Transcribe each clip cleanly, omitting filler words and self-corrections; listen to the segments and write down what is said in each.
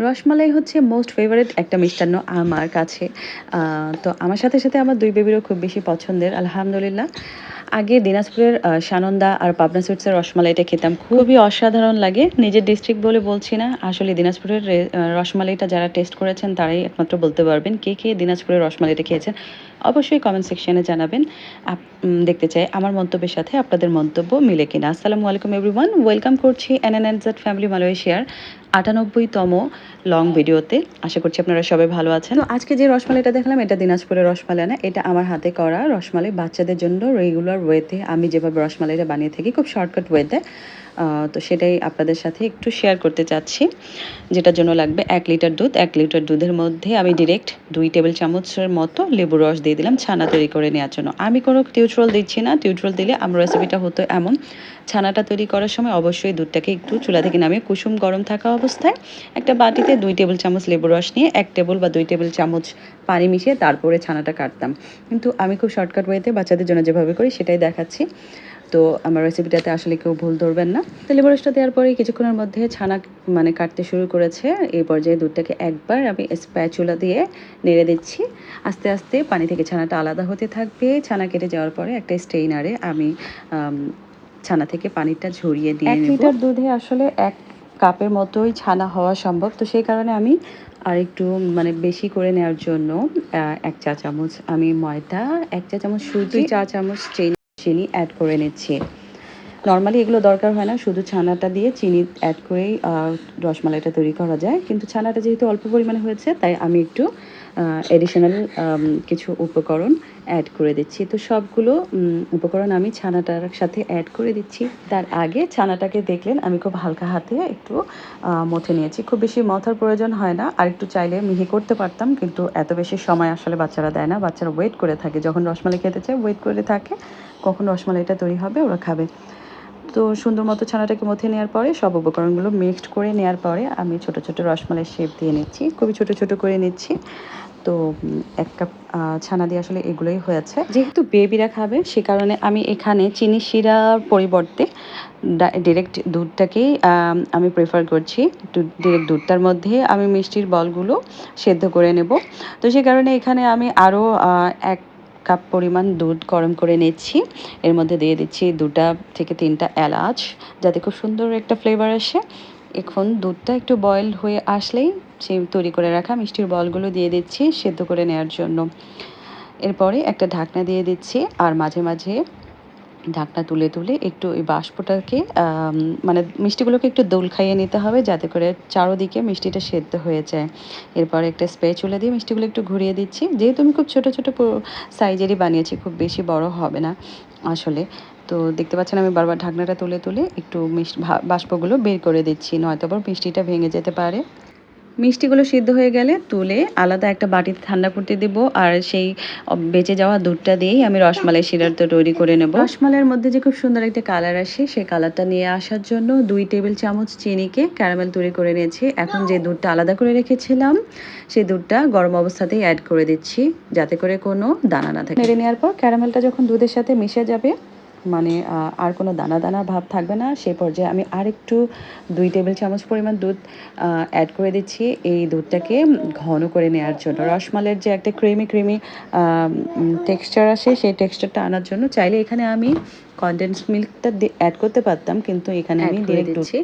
রসমালাই হচ্ছে most favourite একটা মিষ্টান্ন আমার কাছে। তো আমার সাথে, সাথে আমার ২ বেবিরও খুব বেশি পছন্দের আলহামদুলিল্লাহ। আগে দিনাজপুরের সানন্দা আর পাবনা সুইটসের রসমালাইটা খেতাম। খুবই অসাধারণ লাগে। নিজের ডিস্ট্রিক্ট বলে বলছি না। আসলে দিনাজপুরের রসমালাইটা যারা টেস্ট করেছেন তারাই একমাত্র বলতে পারবেন। কে, কে দিনাজপুরের রসমালাইটা খেয়েছেন? অবশ্যই কমেন্ট সেকশনে জানাবেন। দেখতে চাই আমার মন্তব্যের সাথে আপনাদের মন্তব্য মিলে কিনা। আসসালামু আলাইকুম এভরিওয়ান। ওয়েলকাম করছি NNNZ ফ্যামিলি মালয়েশিয়ার ৯৮তম লং ভিডিওতে। আশা করছি আপনারা সবাই ভালো আছেন। তো আজকে যে রসমালাইটা দেখলাম এটা দিনাজপুরের রসমালাই না, এটা আমার হাতে করা রসমালাই। বাচ্চাদের জন্য রেগুলার ওয়েতে আমি যেভাবে রসমালাইটা বানিয়ে থাকি খুব শর্টকাট ওয়েতে, তো সেটাই আপনাদের সাথে একটু শেয়ার করতে চাচ্ছি। যেটার জন্য লাগবে ১ লিটার দুধ। ১ লিটার দুধের মধ্যে আমি ডিরেক্ট ২ টেবিল চামচের মতো লেবুর রস দিয়ে দিলাম ছানা তৈরি করে নেওয়ার জন্য। আমি কোনো টিউটোরিয়াল দিচ্ছি না। টিউটোরিয়াল দিলে আমার রেসিপিটা হতো এমন, ছানাটা তৈরি করার সময় অবশ্যই দুধটাকে একটু চুলা থেকে নামিয়ে কুসুম গরম থাকা অবস্থায় একটা বাটিতে ২ টেবিল চামচ লেবুর রস নিয়ে ১ টেবিল বা ২ টেবিল চামচ পানি মিশিয়ে তারপরে ছানাটা কাটতাম। কিন্তু আমি খুব শর্টকাট ওয়েতে বাচ্চাদের জন্য যেভাবে করি সেটাই দেখাচ্ছি। তো আমার রেসিপিটাতে আসলে কেউ ভুল ধরবেন না। তো লেবু রসটা দেওয়ার পরে কিছুক্ষণের মধ্যে ছানা কাটতে শুরু করেছে। এই পর্যায়ে দুধটাকে একবার আমি স্প্যাচুলা দিয়ে নেড়ে দিচ্ছি। আস্তে আস্তে পানি থেকে ছানাটা আলাদা হতে থাকবে। ছানা কেটে যাওয়ার পরে একটা স্ট্রেইনারে আমি ছানা থেকে পানিটা ঝরিয়ে দিয়ে ১ লিটার দুধে আসলে ১ কাপের মতোই ছানা হওয়া সম্ভব। তো সেই কারণে আমি আরেকটু বেশি করে নেওয়ার জন্য ১ চা চামচ আমি ময়দা, ১ চা চামচ সুজি, ২ চা চামচ চিনি অ্যাড করে নিচ্ছি। নর্মালি এগুলো দরকার হয় না, শুধু ছানাটা দিয়ে চিনি অ্যাড করেই রসমালাইটা তৈরি করা যায়। কিন্তু ছানাটা যেহেতু অল্প পরিমাণে হয়েছে তাই আমি একটু অ্যাডিশনাল কিছু উপকরণ অ্যাড করে দিচ্ছি। তো সবগুলো উপকরণ আমি ছানাটার সাথে অ্যাড করে দিচ্ছি। তার আগে ছানাটাকে দেখলেন আমি খুব হালকা হাতে একটু মথে নিয়েছি। খুব বেশি মথার প্রয়োজন হয় না। আর একটু চাইলে মিহি করতে পারতাম, কিন্তু এত বেশি সময় আসলে বাচ্চারা দেয় না। বাচ্চারা ওয়েট করে থাকে, যখন রসমালাই খেতে চায় ওয়েট করে থাকে কখন রসমালাইটা তৈরি হবে ওরা খাবে। তো সুন্দর মতো ছানাটাকে মথে নেওয়ার পরে সব উপকরণগুলো মিক্সড করে নেওয়ার পরে আমি ছোট ছোট রসমালাইয়ের শেপ দিয়ে নিচ্ছি। খুবই ছোট ছোট করে নিচ্ছি। তো ১ কাপ ছানা দিয়ে আসলে এগুলোই হয়েছে। যেহেতু বেবিরা খাবে সে কারণে আমি এখানে চিনি শিরার পরিবর্তে ডিরেক্ট দুধটাকেই আমি প্রেফার করছি। ডিরেক্ট দুধটার মধ্যে আমি মিষ্টির বলগুলো সেদ্ধ করে নেব। তো সে কারণে এখানে আমি আরও ১ কাপ পরিমাণ দুধ গরম করে নিচ্ছি। এর মধ্যে দিয়ে দিচ্ছি ২টা থেকে ৩টা এলাচ, যাতে খুব সুন্দর একটা ফ্লেভার আসে। এখন দুধটা একটু বয়েলড হয়ে আসলেই সেই তৈরি করে রাখা মিষ্টির বলগুলো দিয়ে দিচ্ছি সেদ্ধ করে নেওয়ার জন্য। এরপরে একটা ঢাকনা দিয়ে দিচ্ছি আর মাঝে মাঝে ঢাকনা তুলে তুলে একটু ওই বাষ্পটাকে মিষ্টিগুলোকে একটু দোল খাইয়ে নিতে হবে, যাতে করে চারোদিকে মিষ্টিটা সেদ্ধ হয়ে যায়। এরপর একটা স্প্যাচুলা দিয়ে মিষ্টিগুলো একটু ঘুরিয়ে দিচ্ছি। যেহেতু আমি খুব ছোট ছোট সাইজেরই বানিয়েছি, খুব বেশি বড় হবে না আসলে। তো দেখতে পাচ্ছেন আমি বারবার ঢাকনাটা তুলে তুলে একটু বাষ্পগুলো বের করে দিচ্ছি, নয়তো আবার মিষ্টিটা ভেঙে যেতে পারে। মিষ্টিগুলো সিদ্ধ হয়ে গেলে তুলে আলাদা একটা বাটিতে ঠান্ডা করতে দেব, আর সেই বেঁচে যাওয়া দুধটা দিয়েই আমি রসমালাই শিরাটা তৈরি করে নেব। রসমালাইয়ের মধ্যে যে খুব সুন্দর একটা কালার আসে, সেই কালারটা নিয়ে আসার জন্য ২ টেবিল চামচ চিনিকে ক্যারামেল তৈরি করে নিয়েছি। এখন যে দুধটা আলাদা করে রেখেছিলাম সেই দুধটা গরম অবস্থাতেই অ্যাড করে দিচ্ছি, যাতে করে কোনো দানা না থাকে। নেড়ে নেওয়ার পর ক্যারামেলটা যখন দুধের সাথে মিশে যাবে, আর কোনো দানা দানা ভাব থাকবে না, সেই পর্যায়ে আমি আরেকটু ২ টেবিল চামচ পরিমাণ দুধ অ্যাড করে দিচ্ছি এই দুধটাকে ঘন করে নেওয়ার জন্য। রসমালাইয়ের যে একটা ক্রিমি ক্রিমি টেক্সচার আসে সেই টেক্সচারটা আনার জন্য। চাইলে এখানে আমি কনডেন্স মিল্কটা অ্যাড করতে পারতাম, কিন্তু এখানে আমি ডিরেক্ট দিচ্ছি।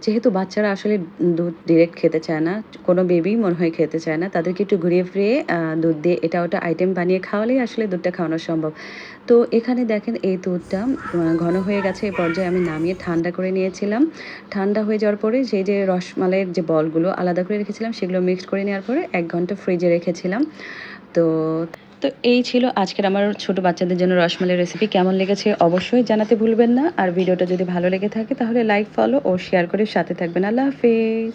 যেহেতু বাচ্চারা আসলে দুধ ডিরেক্ট খেতে চায় না, কোনো বেবি মনে হয় খেতে চায় না, তাদেরকে একটু ঘুরিয়ে ফিরিয়ে দুধ দিয়ে এটা ওটা আইটেম বানিয়ে খাওয়ালেই আসলে দুধটা খাওয়ানো সম্ভব। তো এখানে দেখেন এই দুধটা ঘন হয়ে গেছে। এই পর্যায়ে আমি নামিয়ে ঠান্ডা করে নিয়েছিলাম। ঠান্ডা হয়ে যাওয়ার পরে সেই যে রসমালাইয়ের যে বলগুলো আলাদা করে রেখেছিলাম সেগুলো মিক্সড করে নেওয়ার পরে ১ ঘন্টা ফ্রিজে রেখেছিলাম। তো তো এই ছিল আজকের আমার ছোট বাচ্চাদের জন্য রসমালাই রেসিপি। কেমন লেগেছে অবশ্যই জানাতে ভুলবেন না। আর ভিডিওটা যদি ভালো লেগে থাকে তাহলে লাইক, ফলো ও শেয়ার করে সাথে থাকবেন। আল্লাহ হাফেজ।